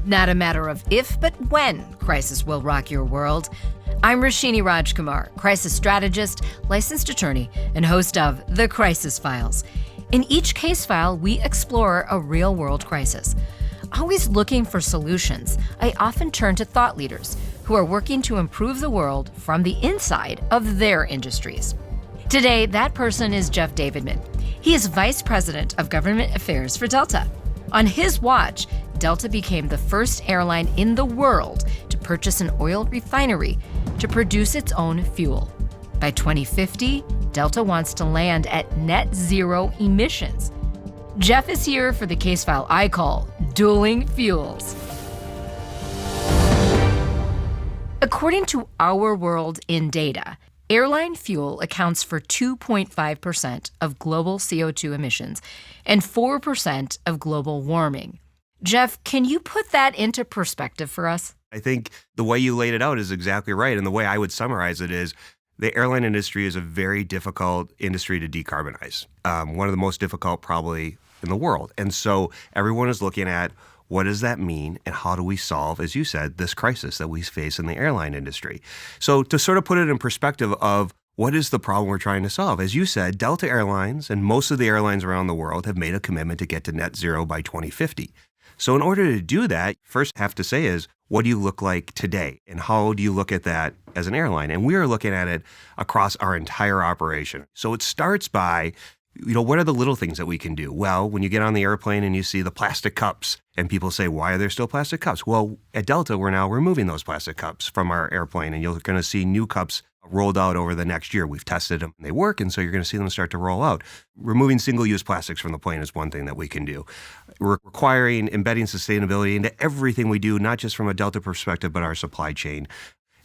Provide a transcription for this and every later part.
Not a matter of if, but when crisis will rock your world. I'm Roshini Rajkumar, crisis strategist, licensed attorney, and host of The Crisis Files. In each case file, we explore a real-world crisis. Always looking for solutions, I often turn to thought leaders who are working to improve the world from the inside of their industries. Today, that person is Jeff Davidman. He is Vice President of Government Affairs for Delta. On his watch, Delta became the first airline in the world to purchase an oil refinery to produce its own fuel. By 2050, Delta wants to land at net zero emissions. Jeff is here for the case file I call Dueling Fuels. According to Our World in Data, airline fuel accounts for 2.5% of global CO2 emissions and 4% of global warming. Jeff, can you put that into perspective for us? I think the way you laid it out is exactly right. And the way I would summarize it is the airline industry is a very difficult industry to decarbonize. One of the most difficult probably in the world. And so everyone is looking at what does that mean and how do we solve, as you said, this crisis that we face in the airline industry. So to sort of put it in perspective of what is the problem we're trying to solve? As you said, Delta Airlines and most of the airlines around the world have made a commitment to get to net zero by 2050. So in order to do that, first have to say is, what do you look like today? And how do you look at that as an airline? And we are looking at it across our entire operation. So it starts by, what are the little things that we can do? Well, when you get on the airplane and you see the plastic cups and people say, why are there still plastic cups? Well, at Delta, we're now removing those plastic cups from our airplane and you're going to see new cups rolled out over the next year. We've tested them. They work, and so you're going to see them start to roll out. Removing single-use plastics from the plane is one thing that we can do. We're embedding sustainability into everything we do, not just from a Delta perspective, but our supply chain.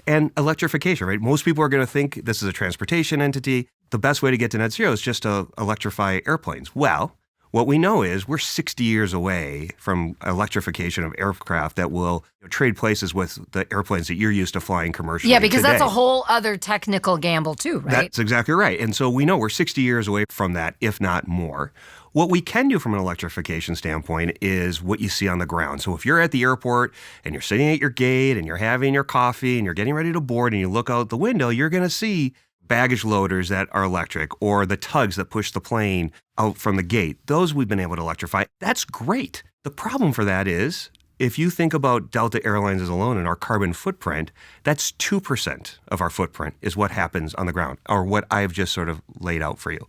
And electrification, right? Most people are going to think this is a transportation entity. The best way to get to net zero is just to electrify airplanes. Well, what we know is we're 60 years away from electrification of aircraft that will trade places with the airplanes that you're used to flying commercially. Yeah, because today. That's a whole other technical gamble too, right? That's exactly right. And so we know we're 60 years away from that, if not more. What we can do from an electrification standpoint is what you see on the ground. So if you're at the airport and you're sitting at your gate and you're having your coffee and you're getting ready to board and you look out the window, you're going to see baggage loaders that are electric or the tugs that push the plane out from the gate. Those we've been able to electrify. That's great. The problem for that is if you think about Delta Airlines as alone and our carbon footprint, that's 2% of our footprint is what happens on the ground, or what I've just sort of laid out for you.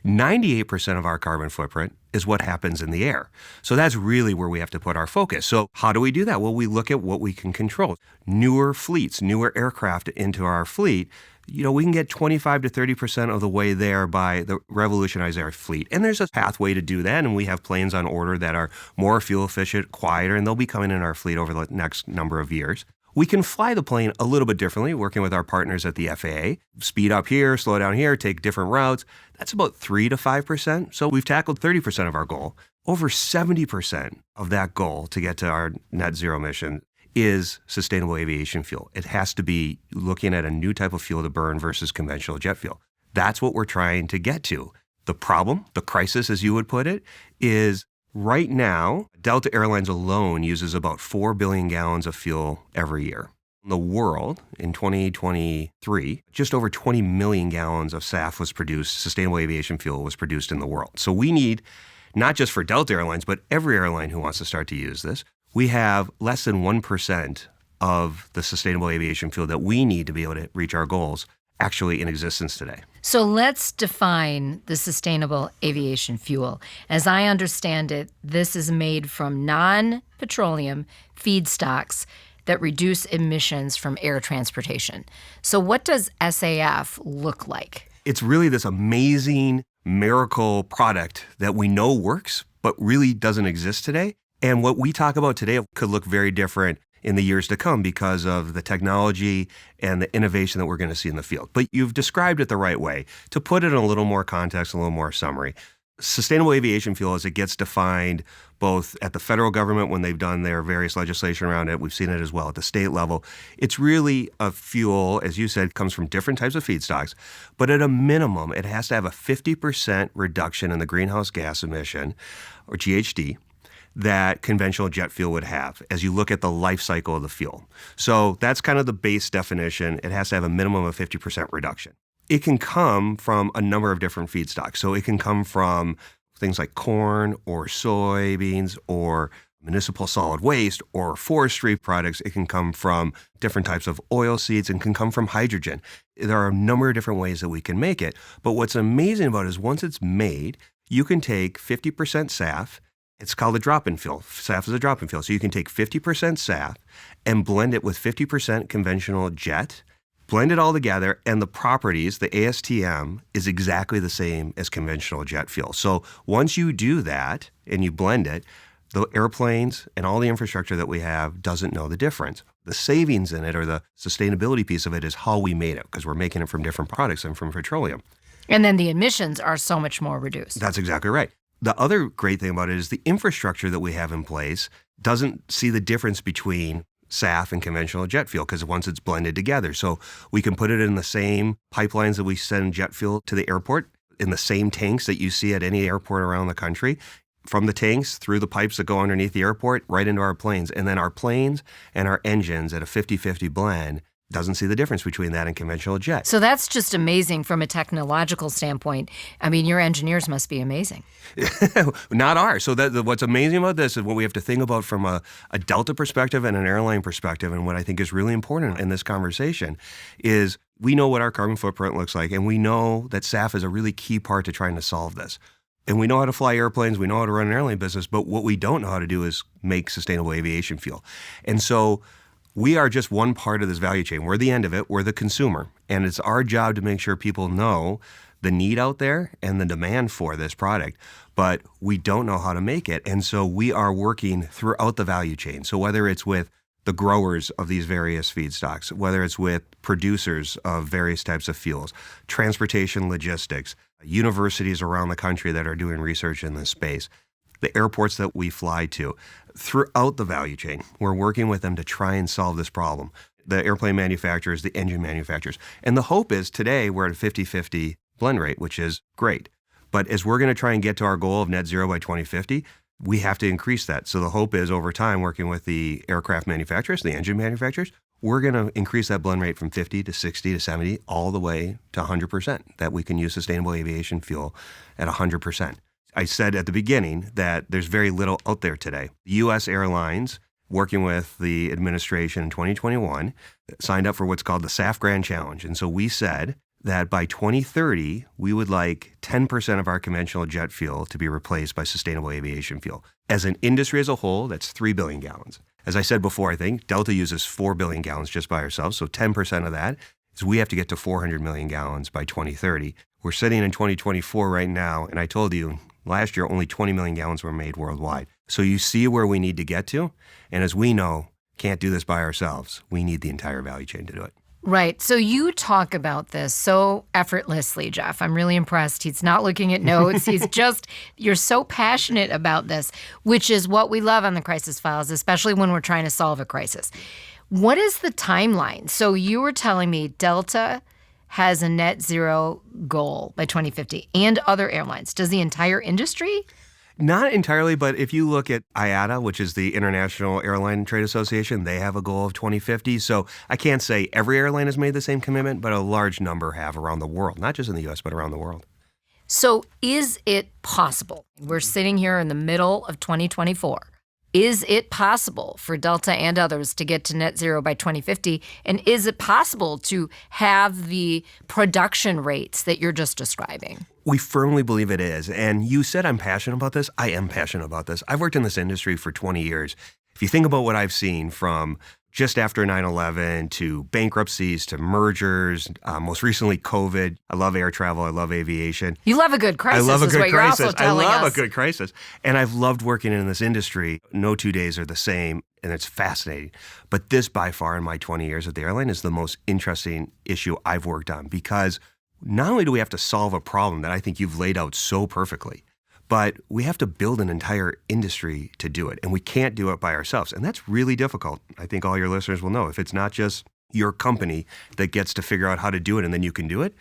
98% of our carbon footprint is what happens in the air. So that's really where we have to put our focus. So how do we do that? Well, we look at what we can control. Newer fleets, newer aircraft into our fleet. We can get 25 to 30% of the way there by the revolutionize our fleet. And there's a pathway to do that. And we have planes on order that are more fuel efficient, quieter, and they'll be coming in our fleet over the next number of years. We can fly the plane a little bit differently, working with our partners at the FAA. Speed up here, slow down here, take different routes. That's about 3 to 5%. So we've tackled 30% of our goal. Over 70% of that goal to get to our net zero mission is sustainable aviation fuel. It has to be looking at a new type of fuel to burn versus conventional jet fuel. That's what we're trying to get to. The problem, the crisis, as you would put it, is right now, Delta Airlines alone uses about 4 billion gallons of fuel every year. In the world, in 2023, just over 20 million gallons of SAF was produced, sustainable aviation fuel was produced in the world. So we need, not just for Delta Airlines, but every airline who wants to start to use this, we have less than 1% of the sustainable aviation fuel that we need to be able to reach our goals actually in existence today. So let's define the sustainable aviation fuel. As I understand it, this is made from non-petroleum feedstocks that reduce emissions from air transportation. So what does SAF look like? It's really this amazing miracle product that we know works, but really doesn't exist today. And what we talk about today could look very different in the years to come because of the technology and the innovation that we're going to see in the field. But you've described it the right way. To put it in a little more context, a little more summary, sustainable aviation fuel, as it gets defined both at the federal government when they've done their various legislation around it, we've seen it as well at the state level. It's really a fuel, as you said, comes from different types of feedstocks, but at a minimum, it has to have a 50% reduction in the greenhouse gas emission, or GHG, that conventional jet fuel would have as you look at the life cycle of the fuel. So that's kind of the base definition. It has to have a minimum of 50% reduction. It can come from a number of different feedstocks. So it can come from things like corn or soybeans or municipal solid waste or forestry products. It can come from different types of oil seeds and can come from hydrogen. There are a number of different ways that we can make it. But what's amazing about it is once it's made, you can take 50% SAF. It's called a drop-in fuel. SAF is a drop-in fuel. So you can take 50% SAF and blend it with 50% conventional jet, blend it all together, and the properties, the ASTM, is exactly the same as conventional jet fuel. So once you do that and you blend it, the airplanes and all the infrastructure that we have doesn't know the difference. The savings in it, or the sustainability piece of it, is how we made it, because we're making it from different products and from petroleum. And then the emissions are so much more reduced. That's exactly right. The other great thing about it is the infrastructure that we have in place doesn't see the difference between SAF and conventional jet fuel, because once it's blended together. So we can put it in the same pipelines that we send jet fuel to the airport, in the same tanks that you see at any airport around the country, from the tanks through the pipes that go underneath the airport right into our planes. And then our planes and our engines at a 50-50 blend doesn't see the difference between that and conventional jet. So that's just amazing from a technological standpoint. I mean, your engineers must be amazing. Not ours. So what's amazing about this is what we have to think about from a Delta perspective and an airline perspective, and what I think is really important in this conversation is we know what our carbon footprint looks like, and we know that SAF is a really key part to trying to solve this. And we know how to fly airplanes, we know how to run an airline business, but what we don't know how to do is make sustainable aviation fuel. And so we are just one part of this value chain. We're the end of it. We're the consumer. And it's our job to make sure people know the need out there and the demand for this product, but we don't know how to make it. And so we are working throughout the value chain. So whether it's with the growers of these various feedstocks, whether it's with producers of various types of fuels, transportation logistics, universities around the country that are doing research in this space, the airports that we fly to, throughout the value chain, we're working with them to try and solve this problem. The airplane manufacturers, the engine manufacturers. And the hope is today we're at a 50-50 blend rate, which is great. But as we're going to try and get to our goal of net zero by 2050, we have to increase that. So the hope is over time, working with the aircraft manufacturers, the engine manufacturers, we're going to increase that blend rate from 50 to 60 to 70, all the way to 100%, that we can use sustainable aviation fuel at 100%. I said at the beginning that there's very little out there today. U.S. Airlines, working with the administration in 2021, signed up for what's called the SAF Grand Challenge. And so we said that by 2030, we would like 10% of our conventional jet fuel to be replaced by sustainable aviation fuel. As an industry as a whole, that's 3 billion gallons. As I said before, I think Delta uses 4 billion gallons just by ourselves. So 10% of that is we have to get to 400 million gallons by 2030. We're sitting in 2024 right now, and I told you last year only 20 million gallons were made worldwide. So you see where we need to get to. And as we know, can't do this by ourselves. We need the entire value chain to do it. Right. So you talk about this so effortlessly, Jeff. I'm really impressed. He's not looking at notes. You're so passionate about this, which is what we love on the Crisis Files, especially when we're trying to solve a crisis. What is the timeline? So you were telling me Delta has a net zero goal by 2050 and other airlines. Does the entire industry? Not entirely, but if you look at IATA, which is the International Airline Trade Association, they have a goal of 2050. So I can't say every airline has made the same commitment, but a large number have around the world, not just in the U.S., but around the world. So is it possible? We're sitting here in the middle of 2024. Is it possible for Delta and others to get to net zero by 2050? And is it possible to have the production rates that you're just describing? We firmly believe it is. And you said I'm passionate about this. I am passionate about this. I've worked in this industry for 20 years. If you think about what I've seen from just after 9/11 to bankruptcies to mergers, most recently COVID. I love air travel. I love aviation. You love a good crisis. I love a good crisis. You're also telling I love us. a good crisis. And I've loved working in this industry. No 2 days are the same, and it's fascinating. But this, by far, in my 20 years at the airline, is the most interesting issue I've worked on, because not only do we have to solve a problem that I think you've laid out so perfectly, but we have to build an entire industry to do it, and we can't do it by ourselves. And that's really difficult. I think all your listeners will know. If it's not just your company that gets to figure out how to do it and then you can do it,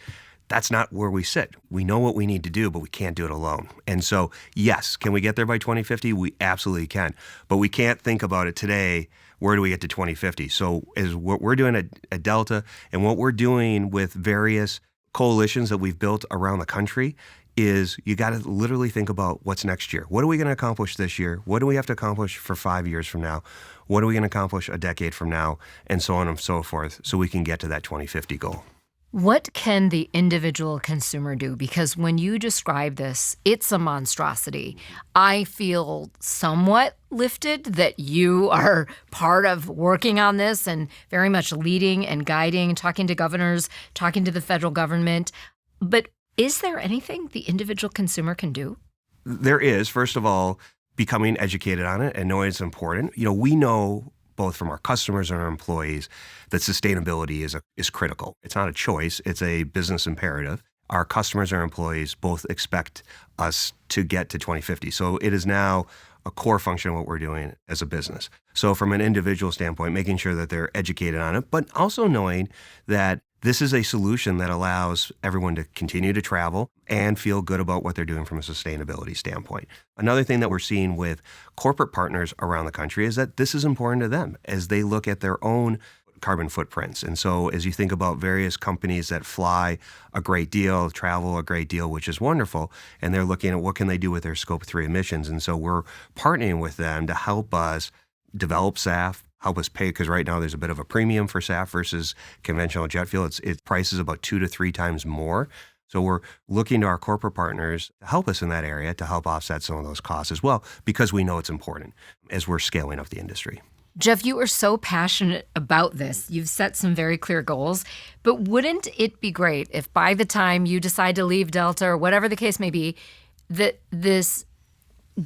that's not where we sit. We know what we need to do, but we can't do it alone. And so, yes, can we get there by 2050? We absolutely can. But we can't think about it today. Where do we get to 2050? So is what we're doing at Delta and what we're doing with various coalitions that we've built around the country is you got to literally think about what's next year. What are we going to accomplish this year? What do we have to accomplish for 5 years from now? What are we going to accomplish a decade from now? And so on and so forth, so we can get to that 2050 goal. What can the individual consumer do? Because when you describe this, it's a monstrosity. I feel somewhat lifted that you are part of working on this and very much leading and guiding, talking to governors, talking to the federal government. But is there anything the individual consumer can do? There is, first of all, becoming educated on it and knowing it's important. We know both from our customers and our employees that sustainability is critical. It's not a choice, it's a business imperative. Our customers and our employees both expect us to get to 2050. So it is now a core function of what we're doing as a business. So from an individual standpoint, making sure that they're educated on it, but also knowing that this is a solution that allows everyone to continue to travel and feel good about what they're doing from a sustainability standpoint. Another thing that we're seeing with corporate partners around the country is that this is important to them as they look at their own carbon footprints. And so as you think about various companies that fly a great deal, travel a great deal, which is wonderful, and they're looking at what can they do with their Scope 3 emissions. And so we're partnering with them to help us develop SAF, help us pay, because right now there's a bit of a premium for SAF versus conventional jet fuel. Its price is about 2 to 3 times more. So we're looking to our corporate partners to help us in that area to help offset some of those costs as well, because we know it's important as we're scaling up the industry. Jeff, you are so passionate about this. You've set some very clear goals, but wouldn't it be great if by the time you decide to leave Delta or whatever the case may be, that this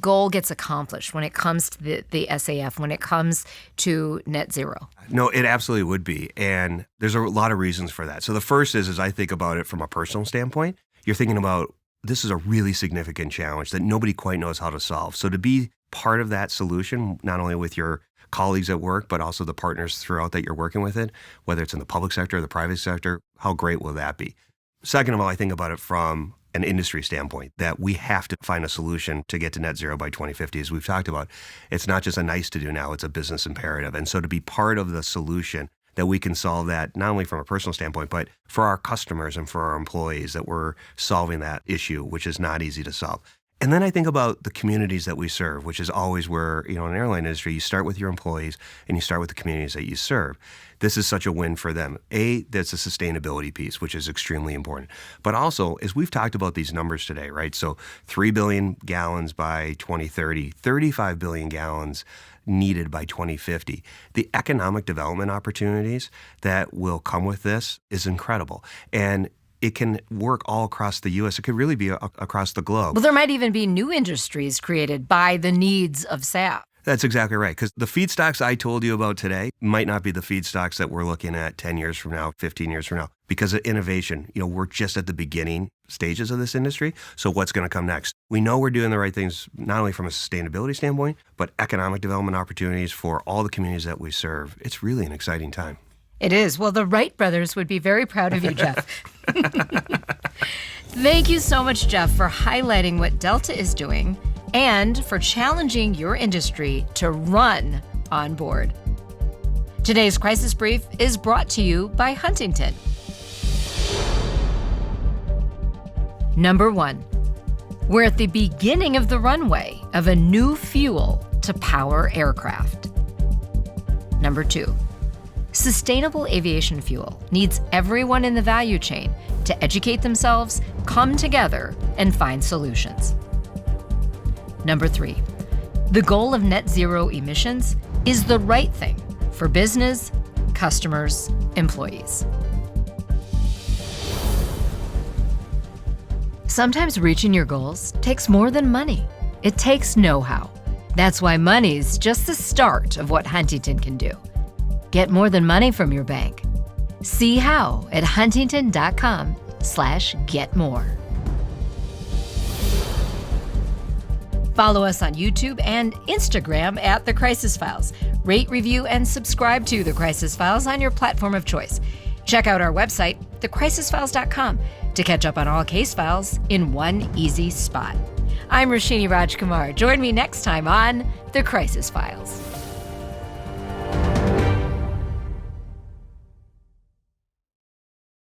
goal gets accomplished when it comes to the SAF, when it comes to net zero? No, it absolutely would be. And there's a lot of reasons for that. So the first is I think about it from a personal standpoint. You're thinking about this is a really significant challenge that nobody quite knows how to solve. So to be part of that solution, not only with your colleagues at work, but also the partners throughout that you're working with it, whether it's in the public sector or the private sector, how great will that be? Second of all, I think about it from an industry standpoint, that we have to find a solution to get to net zero by 2050. As we've talked about, it's not just a nice to do now, it's a business imperative. And so to be part of the solution that we can solve that, not only from a personal standpoint, but for our customers and for our employees, that we're solving that issue, which is not easy to solve. And then I think about the communities that we serve, which is always where, in an airline industry, you start with your employees and you start with the communities that you serve. This is such a win for them. That's a sustainability piece, which is extremely important. But also, as we've talked about these numbers today, right? So 3 billion gallons by 2030, 35 billion gallons needed by 2050. The economic development opportunities that will come with this is incredible. And it can work all across the U.S. It could really be across the globe. Well, there might even be new industries created by the needs of SAF. That's exactly right, because the feedstocks I told you about today might not be the feedstocks that we're looking at 10 years from now, 15 years from now. Because of innovation, we're just at the beginning stages of this industry. So what's going to come next? We know we're doing the right things, not only from a sustainability standpoint, but economic development opportunities for all the communities that we serve. It's really an exciting time. It is. Well, the Wright brothers would be very proud of you, Jeff. Thank you so much, Jeff, for highlighting what Delta is doing and for challenging your industry to run on board. Today's Crisis Brief is brought to you by Huntington. Number 1, we're at the beginning of the runway of a new fuel to power aircraft. Number 2, Sustainable Aviation Fuel needs everyone in the value chain to educate themselves, come together, and find solutions. Number 3, the goal of net zero emissions is the right thing for business, customers, employees. Sometimes reaching your goals takes more than money. It takes know-how. That's why money's just the start of what Huntington can do. Get more than money from your bank. See how at huntington.com/getmore. Follow us on YouTube and Instagram at The Crisis Files. Rate, review, and subscribe to The Crisis Files on your platform of choice. Check out our website, thecrisisfiles.com to catch up on all case files in one easy spot. I'm Roshini Rajkumar. Join me next time on The Crisis Files.